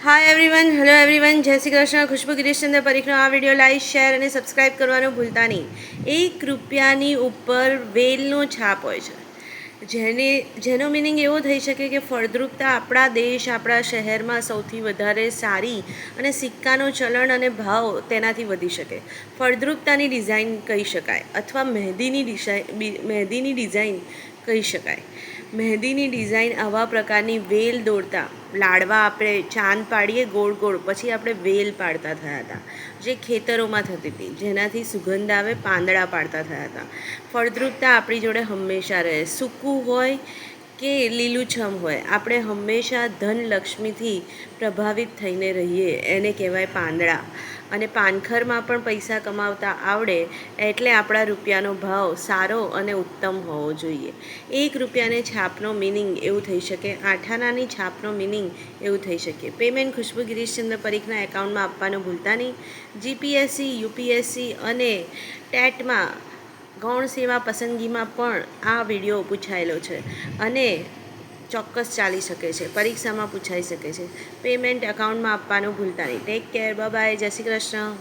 Hi everyone, hello everyone, જય શ્રી કૃષ્ણ. ખુશ્બુ ગિરીશચંદ્ર પરીખનો આ video like, share અને સબસ્ક્રાઈબ કરવાનું ભૂલતા નહીં. 1 રૂપિયાની ઉપર વેલનો છાપ હોય છે, જેનો મિનિંગ એવો થઈ શકે કે ફળદ્રુપતા આપણા દેશ, આપણા શહેરમાં સૌથી વધારે સારી અને સિક્કાનો ચલણ અને ભાવ તેનાથી વધી શકે. ફળદ્રુપતાની ડિઝાઇન કહી શકાય અથવા મહેંદીની ડિઝાઇન કહી શકાય. મહેંદીની ડિઝાઇન આવા પ્રકારની વેલ દોરતા લાડવા આપણે ચાંદ પાડીએ ગોળ ગોળ, પછી આપણે વેલ પાડતા થયા હતા, જે ખેતરોમાં થતી હતી, જેનાથી સુગંધ આવે, પાંદડા પાડતા થયા હતા. ફળદ્રુપતા આપણી જોડે હંમેશા રહે, સૂકું હોય કે લીલુંછમ હોય, આપણે હંમેશા ધનલક્ષ્મીથી પ્રભાવિત થઈને રહીએ, એને કહેવાય પાંદડા. અને પાનખરમાં પણ પૈસા કમાવતા આવડે એટલે આપણા રૂપિયાનો ભાવ સારો અને ઉત્તમ હોવો જોઈએ. 1 રૂપિયાની છાપનો મિનિંગ એવું થઈ શકે, 8 આનાની છાપનો મિનિંગ એવું થઈ શકે. પેમેન્ટ ખુશ્બુ ગિરીશચંદ્ર પરીખના એકાઉન્ટમાં આપવાનું ભૂલતા નહીં. જીપીએસસી, યુપીએસસી અને ટેટમાં ગૌણ સેવા પસંદગીમાં પણ આ વિડીયો પૂછાયેલો છે અને ચોક્કસ ચાલી શકે છે, પરીક્ષામાં પૂછાઈ શકે છે. પેમેન્ટ એકાઉન્ટમાં આપવાનું ભૂલતા નહીં. ટેક કેર, બાય, જય શ્રી કૃષ્ણ.